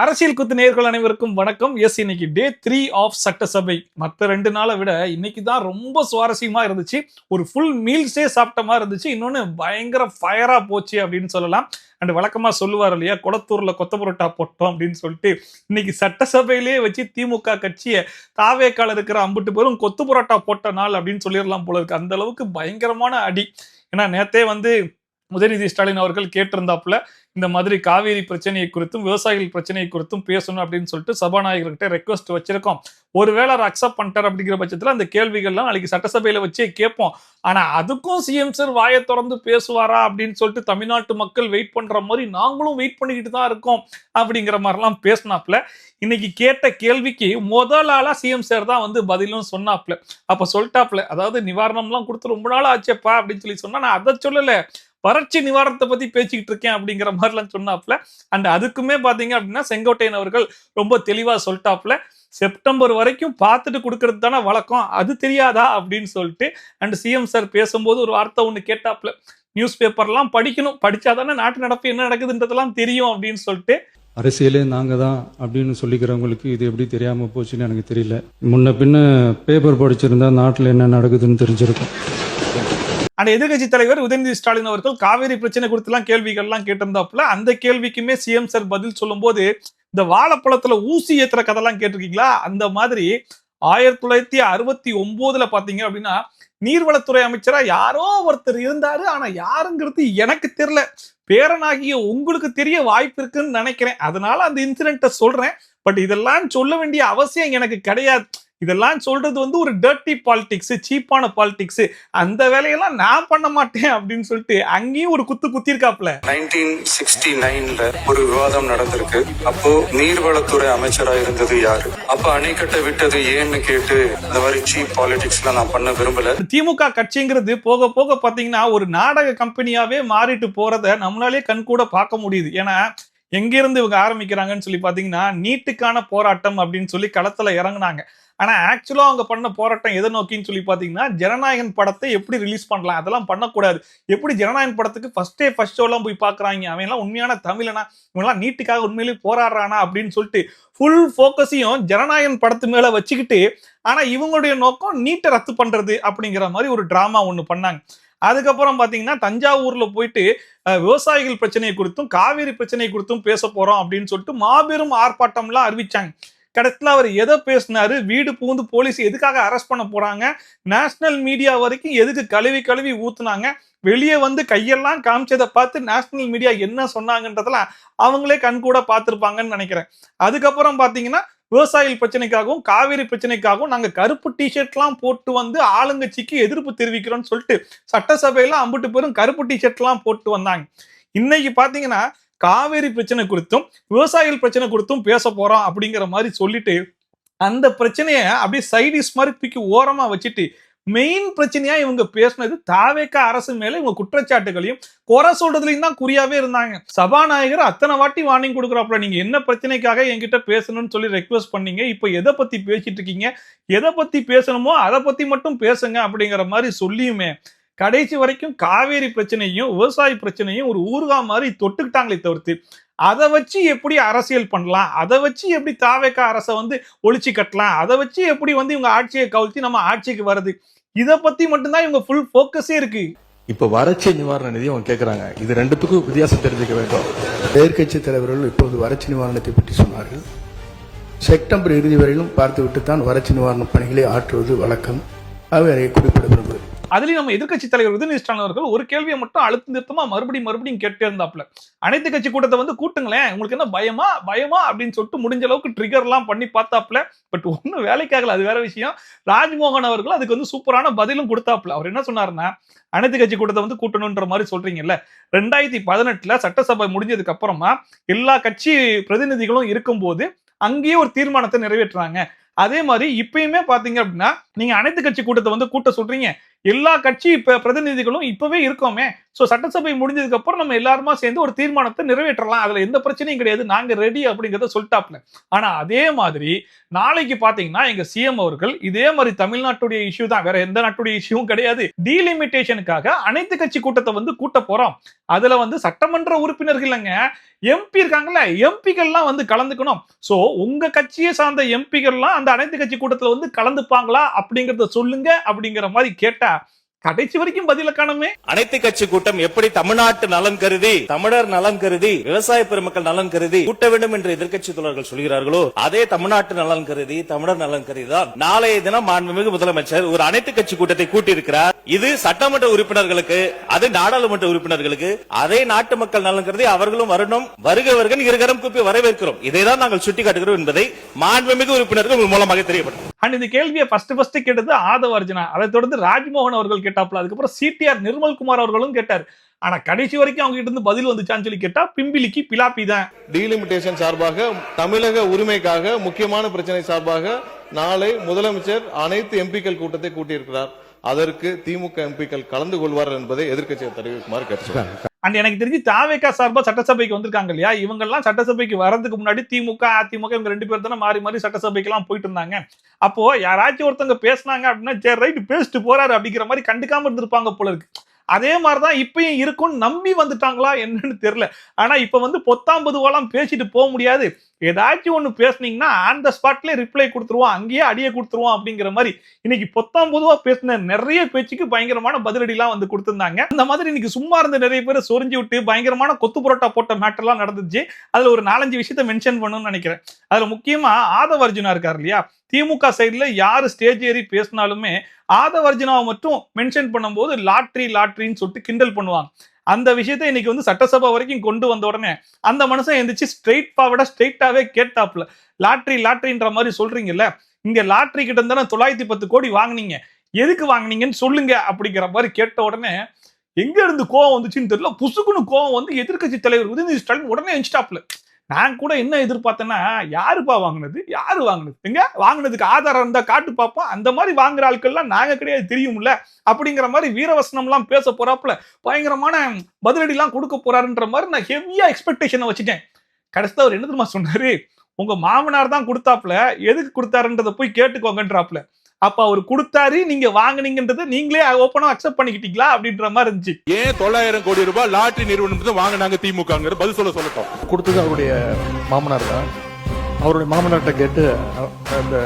அரசியல் குத்து நேயர்கள் அனைவருக்கும் வணக்கம். இன்னைக்கு டே 3 ஆஃப் சட்டசபை. மத்த 2 நாளை விட இன்னைக்கு தான் ரொம்ப சுவாரஸ்யமா இருந்துச்சு. ஒரு ஃபுல் மீல்ஸே சாப்பிட்ட மாதிரி இருந்துச்சு. இன்னொன்னு பயங்கர ஃபயரா போச்சு அப்படின்னு சொல்லலாம். அண்ட் வழக்கமா சொல்லுவார் இல்லையா, குளத்தூர்ல கொத்த புரோட்டா போட்டோம் அப்படின்னு சொல்லிட்டு இன்னைக்கு சட்டசபையிலேயே வச்சு திமுக கட்சியை தாவேக்கால இருக்கிற அம்புட்டு பேரும் கொத்து புரோட்டா போட்ட நாள் அப்படின்னு சொல்லிடலாம் போல இருக்கு. அந்த அளவுக்கு பயங்கரமான அடி. ஏன்னா நேத்தே உதயநிதி ஸ்டாலின் அவர்கள் கேட்டிருந்தாப்புல இந்த மாதிரி காவேரி பிரச்சனையை குறித்தும் விவசாயிகள் பிரச்சனையை குறித்தும் பேசணும் அப்படின்னு சொல்லிட்டு சபாநாயகர்கிட்ட ரெக்வஸ்ட் வச்சிருக்கோம். ஒருவேளை அவர் அக்செப்ட் பண்ணிட்டார் அப்படிங்கிற பட்சத்தில் அந்த கேள்விகள்லாம் நாளைக்கு சட்டசபையில வச்சே கேட்போம். ஆனா அதுக்கும் சிஎம் சார் வாயை திறந்து பேசுவாரா அப்படின்னு சொல்லிட்டு தமிழ்நாட்டு மக்கள் வெயிட் பண்ற மாதிரி நாங்களும் வெயிட் பண்ணிக்கிட்டு தான் இருக்கோம் அப்படிங்கிற மாதிரிலாம் பேசினாப்ல. இன்னைக்கு கேட்ட கேள்விக்கு முதல் ஆளா சிஎம் சார் தான் பதிலும் சொன்னாப்ல. அப்ப சொல்லிட்டாப்ல, அதாவது நிவாரணம்லாம் கொடுத்து ரொம்ப நாள் ஆச்சேப்பா அப்படின்னு சொல்லி சொன்னா, நான் அதை சொல்லல, வறட்சி நிவாரணத்தை பத்தி பேசிக்கிட்டு இருக்கேன் அப்படிங்கிற மாதிரிலாம் சொன்னாப்ல. அண்ட் அதுக்குமே பாத்தீங்க அப்படின்னா செங்கோட்டையன் அவர்கள் ரொம்ப தெளிவா சொல்லிட்டாப்ல, செப்டம்பர் வரைக்கும் பார்த்துட்டு கொடுக்கறது தானே வழக்கம், அது தெரியாதா அப்படின்னு சொல்லிட்டு. அண்ட் சிஎம் சார் பேசும்போது ஒரு வார்த்தை ஒண்ணு கேட்டாப்ல, நியூஸ் பேப்பர்லாம் படிக்கணும், படிச்சாதானே நாட்டு நடப்பு என்ன நடக்குதுன்றதெல்லாம் தெரியும் அப்படின்னு சொல்லிட்டு. அரசியலே நாங்க தான் அப்படின்னு சொல்லிக்கிறவங்களுக்கு இது எப்படி தெரியாம போச்சுன்னு எனக்கு தெரியல. முன்ன பின்ன பேப்பர் படிச்சிருந்தா நாட்டில் என்ன நடக்குதுன்னு தெரிஞ்சிருக்கும். அந்த எதிர்கட்சி தலைவர் உதயநிதி ஸ்டாலின் அவர்கள் காவேரி பிரச்சனை குறித்துலாம் கேள்விகள்லாம் கேட்டிருந்தாப்புல. அந்த கேள்விக்குமே சிஎம் சார் பதில் சொல்லும் போது, இந்த வாழைப்பழத்துல ஊசி ஏத்துற கதைலாம் கேட்டிருக்கீங்களா, அந்த மாதிரி 1969 பாத்தீங்க அப்படின்னா நீர்வளத்துறை அமைச்சரா யாரோ ஒருத்தர் இருந்தாரு. ஆனா யாருங்கிறது எனக்கு தெரியல, பேரனாகிய உங்களுக்கு தெரிய வாய்ப்பு இருக்குன்னு நினைக்கிறேன். அதனால அந்த இன்சிடென்ட்டை சொல்றேன். பட் இதெல்லாம் சொல்ல வேண்டிய அவசியம் எனக்கு கிடையாது. இதெல்லாம் சொல்றது ஒரு டர்ட்டி பாலிடிக்ஸ், சீப்பான பாலிடிக்ஸ். அந்த வேலையெல்லாம் நான் பண்ண மாட்டேன் அப்படின்னு சொல்லிட்டு அங்கேயும் ஒரு குத்து குத்திருக்காப்ல. 1969ல ஒரு விவாதம் நடந்திருக்கு. அப்போ நீர்வளத்துறை அமைச்சரா இருந்தது யாரு, அப்ப அணைக்கட்டை விட்டது ஏன்னு கேட்டு இந்த மாதிரி சீப் பாலிடிக்ஸ்லாம் நான் பண்ண விரும்பல. திமுக கட்சிங்கிறது போக போக பாத்தீங்கன்னா ஒரு நாடக கம்பெனியாவே மாறிட்டு போறத நம்மளாலே கண்கூட பார்க்க முடியுது. ஏன்னா எங்கிருந்து இவங்க ஆரம்பிக்கிறாங்கன்னு சொல்லி பாத்தீங்கன்னா, நீட்டுக்கான போராட்டம் அப்படின்னு சொல்லி களத்துல இறங்குனாங்க. ஆனா ஆக்சுவலா அவங்க பண்ண போராட்டம் எதை நோக்கின்னு சொல்லி பாத்தீங்கன்னா, ஜனநாயகன் படத்தை எப்படி ரிலீஸ் பண்ணலாம், அதெல்லாம் பண்ணக்கூடாது. எப்படி ஜனநாயகன் படத்துக்கு ஃபர்ஸ்ட் ஷோ எல்லாம் போய் பாக்குறாங்க, அவன் எல்லாம் உண்மையான தமிழனா, இவங்கெல்லாம் நீட்டுக்காக உண்மையிலேயே போராடுறானா அப்படின்னு சொல்லிட்டு ஃபுல் போக்கஸையும் ஜனநாயகன் படத்து மேல வச்சுக்கிட்டு, ஆனா இவங்களுடைய நோக்கம் நீட்டை ரத்து பண்றது அப்படிங்கிற மாதிரி ஒரு டிராமா ஒண்ணு பண்ணாங்க. அதுக்கப்புறம் பாத்தீங்கன்னா தஞ்சாவூர்ல போயிட்டு விவசாயிகள் பிரச்சனை குறித்தும் காவேரி பிரச்சனை குறித்தும் பேச போறோம் அப்படின்னு சொல்லிட்டு மாபெரும் ஆர்ப்பாட்டம்லாம் அறிவிச்சாங்க. கடைசியில் அவர் எதை பேசினாரு, வீடு புகுந்து போலீஸ் எதுக்காக அரெஸ்ட் பண்ண போறாங்க, நேஷனல் மீடியா வரைக்கும் எதுக்கு கழுவி கழுவி ஊத்துனாங்க, வெளியே கையெல்லாம் காமிச்சதை பார்த்து நேஷனல் மீடியா என்ன சொன்னாங்கன்றதுல அவங்களே கண்கூட பார்த்திருப்பாங்கன்னு நினைக்கிறேன். அதுக்கப்புறம் பாத்தீங்கன்னா விவசாயிகள் பிரச்சனைக்காகவும் காவிரி பிரச்சனைக்காகவும் நாங்க கருப்பு டிஷர்ட்லாம் போட்டு ஆளுங்கட்சிக்கு எதிர்ப்பு தெரிவிக்கிறோம்னு சொல்லிட்டு சட்டசபையில அம்புட்டு பேரும் கருப்பு டிஷர்ட்லாம் போட்டு வந்தாங்க. இன்னைக்கு பாத்தீங்கன்னா காவேரி பிரச்சனை குறித்தும் விவசாயிகள் பிரச்சனை குறித்தும் பேச போறோம் அப்படிங்கிற மாதிரி சொல்லிட்டு அந்த பிரச்சனையை அப்படியே சைடிஸ் மாதிரி தூக்கி ஓரமா வச்சுட்டு மெயின் பிரச்சனையா இவங்க பேசினது தாவேக்கா அரசு மேல இவங்க குற்றச்சாட்டுகளையும் குறை சொல்றதுலையும் தான் குறியாவே இருந்தாங்க. சபாநாயகர் அத்தனை வாட்டி வார்னிங் கொடுக்குறாப்புல, நீங்க என்ன பிரச்சனைக்காக என்கிட்ட பேசணும்னு சொல்லி ரெக்வஸ்ட் பண்ணீங்க, இப்ப எதை பத்தி பேசிட்டு இருக்கீங்க, எதை பத்தி பேசணுமோ அதை பத்தி மட்டும் பேசுங்க அப்படிங்கிற மாதிரி சொல்லியுமே கடைசி வரைக்கும் காவேரி பிரச்சனையும் விவசாய பிரச்சனையும் ஒரு ஊர்கா மாதிரி தொட்டுக்கிட்டாங்களே தவிர்த்து அதை வச்சு எப்படி அரசியல் பண்ணலாம், அதை வச்சு எப்படி தாவேக்கா அரசை ஒழிச்சு கட்டலாம், அதை வச்சு எப்படி இவங்க ஆட்சியை கவுழ்த்தி நம்ம ஆட்சிக்கு வருது, இதை பத்தி மட்டும்தான் இவங்க ஃபுல் போக்கஸே இருக்கு. இப்ப வறட்சி நிவாரண நிதி அவங்க கேட்கறாங்க. இது ரெண்டுத்துக்கும் வித்தியாசம் தெரிஞ்சுக்க வேண்டும். எதிர்கட்சி தலைவர்கள் இப்போது வறட்சி நிவாரணத்தை பற்றி சொன்னார்கள். செப்டம்பர் இறுதி வரையிலும் பார்த்துவிட்டு தான் வறட்சி நிவாரண பணிகளை ஆற்றுவது வழக்கம். அவை குறிப்பிட விரும்புகிறேன். அதுலயும் நம்ம எதிர்கட்சி தலைவர் உதயநிதி ஸ்டாலின் அவர்கள் ஒரு கேள்வியை மட்டும் அழுத்த நிறுத்தமா மறுபடியும் கேட்டே இருந்தாப்ல, அனைத்து கட்சி கூட்டத்தை கூட்டுங்களேன், உங்களுக்கு என்ன பயமா அப்படின்னு சொல்லிட்டு முடிஞ்ச அளவுக்கு ட்ரிகர் எல்லாம் பண்ணி பார்த்தாப்ல. பட் ஒன்னும் வேலைக்காகல, அது வேற விஷயம். ராஜ்மோகன் அவர்கள் அதுக்கு சூப்பரான பதிலும் கொடுத்தாப்ல. அவர் என்ன சொன்னாருன்னா, அனைத்து கட்சி கூட்டத்தை கூட்டணும்ன்ற மாதிரி சொல்றீங்கல்ல, 2018 சட்டசபை முடிஞ்சதுக்கு அப்புறமா எல்லா கட்சி பிரதிநிதிகளும் இருக்கும்போது அங்கேயே ஒரு தீர்மானத்தை நிறைவேற்றுறாங்க. அதே மாதிரி இப்பயுமே பாத்தீங்க அப்படின்னா நீங்க அனைத்து கட்சி கூட்டத்தை வந்து கூட்ட சொல்றீங்க. எல்லா கட்சி பிரதிநிதிகளும் இப்பவே இருக்கோமே. சோ சட்டசபை முடிஞ்சதுக்கு அப்புறம் நம்ம எல்லாருமா சேர்ந்து ஒரு தீர்மானத்தை நிறைவேற்றலாம். அதுல எந்த பிரச்சனையும் கிடையாது. நாங்க ரெடி அப்படிங்கறத சொல்லிட்டாப்ல. ஆனா அதே மாதிரி நாளைக்கு பாத்தீங்கன்னா எங்க சிஎம் அவர்கள் இதே மாதிரி தமிழ்நாட்டுடைய இஷ்யூ தான், வேற எந்த நாட்டுடைய இஷ்யூவும் கிடையாது. டீலிமிட்டேஷனுக்காக அனைத்து கட்சி கூட்டத்தை வந்து கூட்ட போறோம். அதுல வந்து சட்டமன்ற உறுப்பினர்கள் இல்லங்க, எம்பி இருக்காங்கல்ல, எம்பிக்கள்லாம் வந்து கலந்துக்கணும். சோ உங்க கட்சியை சார்ந்த எம்பிக்கள்லாம் அந்த அனைத்து கட்சி கூட்டத்துல வந்து கலந்துப்பாங்களா அப்படிங்கறத சொல்லுங்க அப்படிங்கிற மாதிரி கேட்டா கடைசி வரைக்கும் பதில காணுமே. அனைத்து கட்சி கூட்டம் எப்படி தமிழ்நாட்டு நலன் கருதி, தமிழர் நலன் கருதி, விவசாய பெருமக்கள் நலன் கருதி கூட்ட வேண்டும் என்று எதிர்க்கட்சி தோழர்கள் சொல்கிறார்களோ, அதே தமிழ்நாட்டு நலன் கருதி, தமிழர் நலன் கருதி தான் நாளைய தினம் மாண்புமிகு முதலமைச்சர் ஒரு அனைத்து கட்சி கூட்டத்தை கூட்டியிருக்கிறார். இது சட்டமன்ற உறுப்பினர்களுக்கு, அது நாடாளுமன்ற உறுப்பினர்களுக்கு, அதே நாட்டு மக்கள் நலன் கருதி அவர்களும் வரணும். வருகவர்கள் இருகரம் கூப்பி வரவேற்கிறோம். இதைதான் நாங்கள் சுட்டிக்காட்டுகிறோம் என்பதை மாண்புமிகு உறுப்பினர்கள் மூலமாக தெரியப்படும். இந்த கேள்வியை ஃபர்ஸ்ட் கேட்டது ஆதவ அர்ஜுனா, அதை தொடர்ந்து ராஜ்மோகன் அவர்கள் கேட்டாப்ல, அதுக்கப்புறம் சிடிஆர் நிர்மல்குமார் அவர்களும் கேட்டார். ஆனா கடைசி வரைக்கும் அவங்க கிட்ட இருந்து பதில் வந்துச்சான்னு சொல்லி கேட்டா பிம்பிலிக்கு பிலாப்பி தான். டீலிமிட்டேஷன் சார்பாக, தமிழக உரிமைக்காக, முக்கியமான பிரச்சனை சார்பாக நாளை முதலமைச்சர் அனைத்து எம்பிக்கள் கூட்டத்தை கூட்டியிருக்கிறார். அதற்கு திமுக எம்பிக்கள் கலந்து கொள்வார்கள் என்பதை எதிர்க்கட்சியை தெரிவிக்குமாறு கேட்டுக்கொள்கிறேன். அண்ட் எனக்கு தெரிஞ்சு தாவேகா சார்பா சட்டசபைக்கு வந்திருக்காங்க இல்லையா, இவங்க எல்லாம் சட்டசபைக்கு வரதுக்கு முன்னாடி திமுக அதிமுக இவங்க 2 பேர் தானே மாறி மாறி சட்டசபைக்கு எல்லாம் போயிட்டு இருந்தாங்க. அப்போ யாராச்சும் ஒருத்தவங்க பேசினாங்க அப்படின்னா சரி ரைட் பேசிட்டு போறாரு அப்படிங்கிற மாதிரி கண்டுக்காம இருந்திருப்பாங்க போல இருக்கு. அதே மாதிரிதான் இப்பயும் இருக்கும்னு நம்பி வந்துட்டாங்களா என்னன்னு தெரியல. ஆனா இப்ப வந்து பொத்தாம் பொதுவாலாம் பேசிட்டு போக முடியாது. ஏதாச்சும் ஒண்ணு பேசுனீங்கன்னா ஆன் த ஸ்பாட்ல ரிப்ளை கொடுத்துருவோம், அங்கேயே அடியை கொடுத்துருவோம் அப்படிங்கிற மாதிரி இன்னைக்கு பொத்தாம் பொதுவா பேசின நிறைய பேச்சுக்கு பயங்கரமான பதிலடி எல்லாம் வந்து கொடுத்திருந்தாங்க. அந்த மாதிரி இன்னைக்கு சும்மா இருந்த நிறைய பேர் சொரிஞ்சு விட்டு பயங்கரமான கொத்து புரோட்டா போட்ட மேட்டர் எல்லாம் நடந்துச்சு. அதுல ஒரு 4-5 விஷயத்த மென்ஷன் பண்ணணும்னு நினைக்கிறேன். அதுல முக்கியமா ஆதவ அர்ஜுனா இருக்காரு இல்லையா, திமுக சைடுல யாரு ஸ்டேஜ் ஏறி பேசினாலுமே ஆதவ அர்ஜுனாவை மட்டும் மென்ஷன் பண்ணும்போது லாட்ரின்னு சொல்லிட்டு கிண்டல் பண்ணுவாங்க. அந்த விஷயத்தை இன்னைக்கு வந்து சட்டசபை வரைக்கும் கொண்டு வந்த உடனே அந்த மனுஷன் எந்திரிச்சு ஸ்ட்ரெயிட்டாவே கேட்டாப்ல, லாட்ரின்ற மாதிரி சொல்றீங்கல்ல, இங்க லாட்ரி கிட்ட இருந்தா 910 கோடி வாங்குனீங்க, எதுக்கு வாங்குனீங்கன்னு சொல்லுங்க அப்படிங்கிற மாதிரி கேட்ட உடனே எங்க இருந்து கோவம் வந்துச்சுன்னு தெரியல, புசுக்குன்னு கோவம் வந்து எதிர்க்கட்சி தலைவர் உதயநிதி ஸ்டாலின் உடனே எஞ்சிட்டாப்ல. நான் கூட என்ன எதிர்பார்த்தேன்னா, யாருப்பா வாங்கினது, யாரு வாங்கினது, எங்க வாங்கினதுக்கு ஆதாரம் இருந்தா காட்டு பார்ப்போம், அந்த மாதிரி வாங்குற ஆட்கள்லாம் நாங்க கிடையாது தெரியும்ல அப்படிங்கிற மாதிரி வீரவசனம் எல்லாம் பேச போறாப்புல, பயங்கரமான பதிலடி எல்லாம் கொடுக்க போறாருன்ற மாதிரி நான் ஹெவியா எக்ஸ்பெக்டேஷனை வச்சுட்டேன். கடைசியா அவர் என்ன தெரியுமா சொன்னாரு, உங்க மாமனார் தான் கொடுத்தாப்புல, எதுக்கு கொடுத்தாருன்றத போய் கேட்டுக்கோங்கன்றாப்புல. அப்ப அவர் கொடுத்தாரு, நீங்க வாங்குனீங்கன்றதை நீங்களே ஓப்பனா அக்செப்ட் பண்ணிக்கிட்டீங்களா அப்படின்ற மாதிரி இருந்துச்சு. ஏன் 900 கோடி ரூபாய் லாட்டரி நிறுவனம் வாங்கினாங்க திமுக பதில் சொல்லட்டும். கொடுத்தது அவருடைய மாமனார் தான். அவருடைய மாமனார்கிட்ட கேட்டு அந்த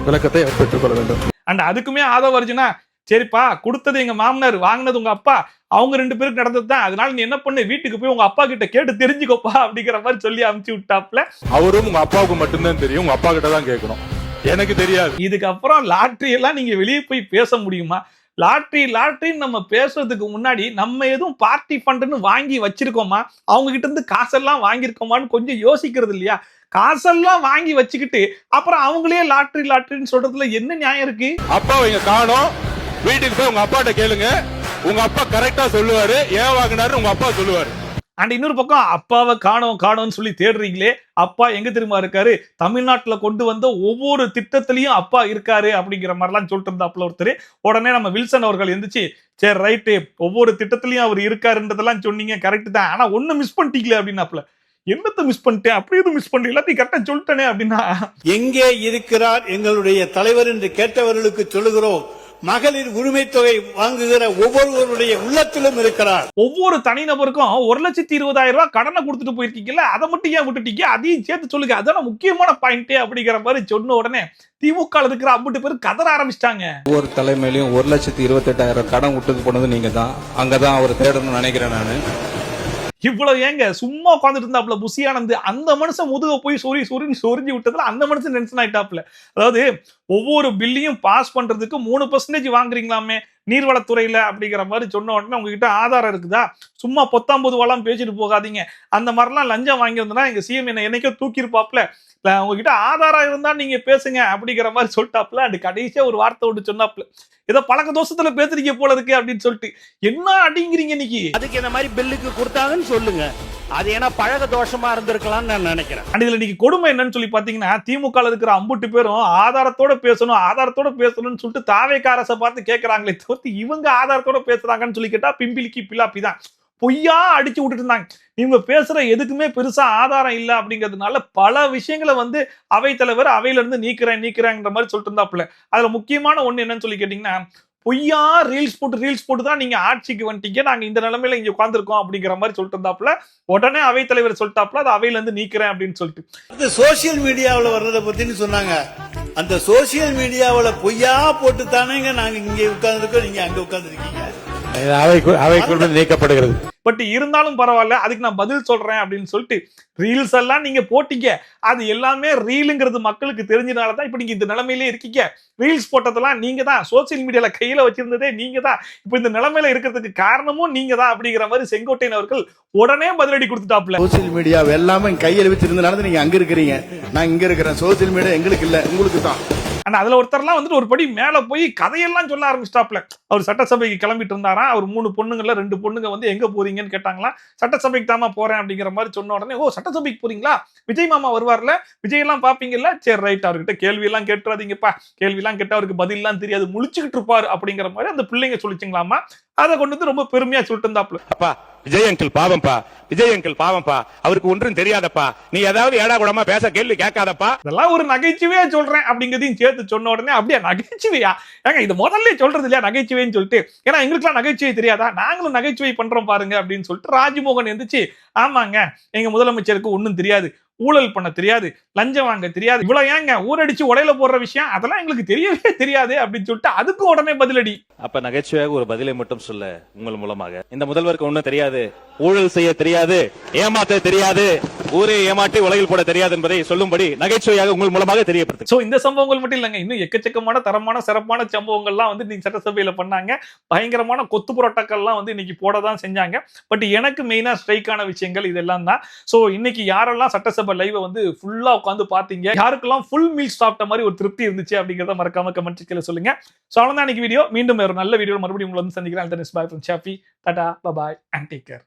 விளக்கத்தை அவர் பெற்றுக்கொள்ள வேண்டும். அண்ட் அதுக்குமே ஆதவ அர்ஜுனா, சரிப்பா கொடுத்தது எங்க மாமனார், வாங்கினது உங்க அப்பா, அவங்க 2 பேருக்கு நடந்தது தான், அதனால நீ என்ன பண்ணு, வீட்டுக்கு போய் உங்க அப்பா கிட்ட கேட்டு தெரிஞ்சுக்கோப்பா அப்படிங்கிற மாதிரி சொல்லி அனுப்பிச்சு விட்டாப்ல. அவரும் உங்க அப்பாவுக்கு மட்டும்தான் தெரியும், உங்க அப்பா கிட்ட தான் கேட்கணும், எனக்கு தெரியாது. இதுக்கப்புறம் லாட்டரி எல்லாம் நீங்க வெளியே போய் பேச முடியுமா? லாட்டரின்னு நம்ம பேசுறதுக்கு முன்னாடி நம்ம எதுவும் பார்ட்டி ஃபண்டுன்னு வாங்கி வச்சிருக்கோமா, அவங்க கிட்ட இருந்து காசெல்லாம் வாங்கியிருக்கோமான்னு கொஞ்சம் யோசிக்கிறது இல்லையா? காசெல்லாம் வாங்கி வச்சுக்கிட்டு அப்புறம் அவங்களே லாட்டரின்னு சொல்றதுல என்ன நியாயம் இருக்கு? அப்பா இங்க காணோம், வீட்டுக்கு போய் உங்க அப்பாட்ட கேளுங்க, உங்க அப்பா கரெக்டா சொல்லுவாரு, ஏன் வாங்கினாரு உங்க அப்பா சொல்லுவாரு. அண்ட் இன்னொரு பக்கம் அப்பாவை காணோம்னு சொல்லி தேடுறீங்களே, அப்பா எங்க தெரியுமா இருக்காரு, தமிழ்நாட்டுல கொண்டு வந்த ஒவ்வொரு திட்டத்திலையும் அப்பா இருக்காரு அப்படிங்கிற மாதிரிலாம் சொல்லிட்டு இருந்தாப்புல ஒருத்தர். உடனே நம்ம வில்சன் அவர்கள் இருந்துச்சு, சரி ரைட்டு ஒவ்வொரு திட்டத்திலையும் அவர் இருக்காருன்றதெல்லாம் சொன்னீங்க கரெக்ட் தான், ஆனா ஒண்ணு மிஸ் பண்ணிட்டீங்களே அப்படின்னாப்புல. என்னத்தை மிஸ் பண்ணிட்டேன், அப்படி எதுவும் மிஸ் பண்ணல, எல்லாத்தையும் கரெக்டா சொல்லிட்டேனே அப்படின்னா. எங்கே இருக்கிறார் எங்களுடைய தலைவர் என்று கேட்டவர்களுக்கு சொல்லுகிறோம், மகளிர் உரிமை தொகை வாங்குகிற ஒவ்வொருவருடைய உள்ளத்திலும் இருக்கிறார். ஒவ்வொரு தனிநபருக்கும் 1,20,000 ரூபாய் கடனை கொடுத்துட்டு போயிருக்கீங்கல்ல, அதை மட்டும் ஏன் விட்டுட்டீங்க, அதையும் சேர்த்து சொல்லுங்க, அதான முக்கியமான பாயிண்டே அப்படிங்கிற மாதிரி சொன்ன உடனே திமுக இருக்கிற 50 பேர் கதற ஆரம்பிச்சிட்டாங்க. ஒவ்வொரு தலைமையிலையும் 1,28,000 கடன் விட்டுக்கு போனது நீங்க தான், அங்கதான் அவர் தேடணும்னு நினைக்கிறேன் நானு. இவ்வளவு ஏங்க சும்மா உட்காந்துட்டு இருந்தாப்ல புசி ஆனந்த், அந்த மனுஷன் முதுக போய் சொரிஞ்சு விட்டதுல அந்த மனுஷன் டென்ஷன் ஆயிட்டாப்ல. அதாவது ஒவ்வொரு பில்லையும் பாஸ் பண்றதுக்கு 3% வாங்குறீங்களாமே நீர்வளத்துறையில அப்படிங்கிற மாதிரி சொன்ன உடனே உங்ககிட்ட ஆதாரம் இருக்குதா, சும்மா பொத்தாம் பொதுவாலாம் பேசிட்டு போகாதீங்க, அந்த மாதிரிலாம் லஞ்சம் வாங்கி வந்தா எங்க சிஎம் என்ன என்னைக்கோ தூக்கிருப்பாப்ல, உங்ககிட்ட ஆதாரம் இருந்தா நீங்க பேசுங்க அப்படிங்கிற மாதிரி சொல்லிட்டாப்ல. அது கடைசியா ஒரு வார்த்தை விட்டு சொன்னாப்ல, ஏதோ பழக்க தோஷத்துல பேசுறீங்க போல இருக்கு அப்படின்னு சொல்லிட்டு. என்ன அடிங்கிறீங்க இன்னைக்கு? அதுக்கு இந்த மாதிரி பில்லுக்கு கொடுத்தாங்கன்னு சொல்லுங்க, அது ஏன்னா பழக தோஷமா இருந்திருக்கலாம்னு நான் நினைக்கிறேன். இதுல இன்னைக்கு கொடுமை என்னன்னு சொல்லி பாத்தீங்கன்னா, திமுக இருக்கிற 50 பேரும் ஆதாரத்தோட பேசணும், ஆதாரத்தோட பேசணும்னு சொல்லிட்டு தாவேக்கா அரசை பார்த்து கேட்கறாங்களே தவிர்த்து இவங்க ஆதாரத்தோட பேசுறாங்கன்னு சொல்லி கேட்டா பிம்பிலிக்கு பிலாப்பி தான். பொய்யா அடிச்சு விட்டுட்டு இருந்தாங்க. இவங்க பேசுற எதுக்குமே பெருசா ஆதாரம் இல்ல அப்படிங்கிறதுனால பல விஷயங்களை வந்து அவைத்தலைவர் அவையில இருந்து நீக்கிறேங்கிற மாதிரி சொல்லிட்டு இருந்தாப்புல. அதுல முக்கியமான ஒண்ணு என்னன்னு சொல்லி கேட்டீங்கன்னா, பொய்யா ரீல்ஸ் போட்டு தான் நீங்க ஆட்சிக்கு வந்துட்டீங்க, நாங்க இந்த நிலைமையில இங்க உட்கார்ந்துருக்கோம் அப்படிங்கிற மாதிரி சொல்லிட்டு இருந்தாப்புல. உடனே அவைத்தலைவர் சொல்லிட்டாப்புல அது அவையில இருந்து நீக்கிறேன் அப்படின்னு சொல்லிட்டு. இந்த சோசியல் மீடியாவில் வர்றதை பத்தின்னு சொன்னாங்க. அந்த சோசியல் மீடியாவில் பொய்யா போட்டு தானேங்க நாங்க இங்க உட்கார்ந்துருக்கோம், நீங்க அங்க உட்கார்ந்துருக்கீங்க. அவைக்குள் நீக்கப்படுகிறது. பட் இருந்தாலும் பரவாயில்ல, அதுக்கு நான் பதில் சொல்றேன் அப்படின்னு சொல்லிட்டு ரீல்ஸ் எல்லாம் நீங்க போட்டீங்க, அது எல்லாமே ரீலுங்கிறது மக்களுக்கு தெரிஞ்சனாலதான் இப்ப நீங்க இந்த நிலைமையிலே இருக்கீங்க. ரீல்ஸ் போட்டதெல்லாம் நீங்க தான், சோசியல் மீடியால கையில வச்சிருந்ததே நீங்க தான், இப்ப இந்த நிலைமையில இருக்கிறதுக்கு காரணமும் நீங்க தான் அப்படிங்கிற மாதிரி செங்கோட்டையன் அவர்கள் உடனே பதிலடி கொடுத்துட்டாப்ல. சோசியல் மீடியா எல்லாமே கையில் வச்சிருந்தனால நீங்க அங்க இருக்கிறீங்க, நான் இங்க இருக்கிறேன். சோசியல் மீடியா எங்களுக்கு இல்ல, உங்களுக்கு தான். ஆனா அதுல ஒருத்தர்லாம் வந்துட்டு ஒரு படி மேல போய் கதையெல்லாம் சொல்ல ஆரம்பிச்சிட்டாப்ல. அவர் சட்டசபைக்கு கிளம்பிட்டு இருந்தாரா, அவர் 3 பொண்ணுங்கள்ல 2 பொண்ணுங்க வந்து எங்க போறீங்கன்னு கேட்டாங்களா, சட்டசபைக்கு தாமா போறேன் அப்படிங்கிற மாதிரி சொன்ன உடனே, ஓ சட்டசபைக்கு போறீங்களா, விஜய் மாமா வருவார்ல, விஜய் எல்லாம் பாப்பீங்கல்ல, சரி ரைட், அவர்கிட்ட கேள்வி எல்லாம் கேட்டுறாதீங்கப்பா, கேள்வி எல்லாம் கேட்டா அவருக்கு பதில் எல்லாம் தெரியாது, முழிச்சுக்கிட்டு இருப்பாரு அப்படிங்கிற மாதிரி அந்த பிள்ளைங்க சொல்லிச்சுங்களாமா. அதை கொண்டு வந்து ரொம்ப பெருமையா சொல்லிட்டு இருந்தாப்ல. அப்பா விஜய் அங்கிள் பாவம்பா, விஜய் அங்கிள் பாவம்பா, அவருக்கு ஒன்றும் தெரியாதப்பா, நீ ஏதாவது ஏடா கூடமா பேச கேள்வி கேட்காதப்பா. இதெல்லாம் ஒரு நகைச்சுவையா சொல்றேன் அப்படிங்கிறதையும் சேர்த்து சொன்ன உடனே அப்படியே நகைச்சுவையா, ஏங்க இது முதல்ல சொல்றது இல்லையா நகைச்சுவைன்னு சொல்லிட்டு, ஏன்னா எங்களுக்குலாம் நகைச்சுவை தெரியாதா, நாங்களும் நகைச்சுவை பண்றோம் பாருங்க அப்படின்னு சொல்லிட்டு ராஜ்மோகன் எந்திரிச்சு, ஆமாங்க எங்க முதலமைச்சருக்கு ஒன்னும் தெரியாது, ஊழல் பண்ண தெரியாது, லஞ்சம் வாங்க தெரியாது, இவ்வளவு ஏங்க ஊரடிச்சு உடையில போடுற விஷயம் அதெல்லாம் எங்களுக்கு தெரியவே தெரியாது அப்படின்னு சொல்லிட்டு அதுக்கு உடனே பதிலடி. அப்ப நகைச்சுவையாக ஒரு பதிலை மட்டும் சொல்ல உங்கள் மூலமாக, இந்த முதல்வருக்கு ஒண்ணும் தெரியாது, ஊழல் செய்ய தெரியாது, ஏமாத்த தெரியாது, ஊரே ஏமாற்றி உலகில் போட தெரியாது என்பதை சொல்லும்படி நகைச்சுவையாக உங்கள் மூலமாக தெரியப்படுத்து. சோ இந்த சம்பவங்கள் மட்டும் இல்லங்க, இன்னும் எக்கச்சக்கமான தரமான சிறப்பான சம்பவங்கள்லாம் வந்து இன்னைக்கு சட்டசபையில பண்ணாங்க. பயங்கரமான கொத்து புரோட்டாக்கள்லாம் வந்து இன்னைக்கு போடதான் செஞ்சாங்க. பட் எனக்கு மெயினா ஸ்ட்ரைக்கான விஷயங்கள் இதெல்லாம் தான். சோ இன்னைக்கு யாரெல்லாம் சட்டசபை லைவ் வந்து ஃபுல்லா உட்கார்ந்து பாத்தீங்க, யாருக்கெல்லாம் ஃபுல் மீல் சாப்பிட்ட மாதிரி ஒரு திருப்தி இருந்துச்சு அப்படிங்கறத மறக்காம கமெண்ட் செக்ல சொல்லுங்க. சோ அவ்வளவுதான் இன்னைக்கு வீடியோ. மீண்டும் ஒரு நல்ல வீடியோ மறுபடியும் உங்களை வந்து சந்திக்கிறேன். Bye from Chafi. Tata, bye bye and take care.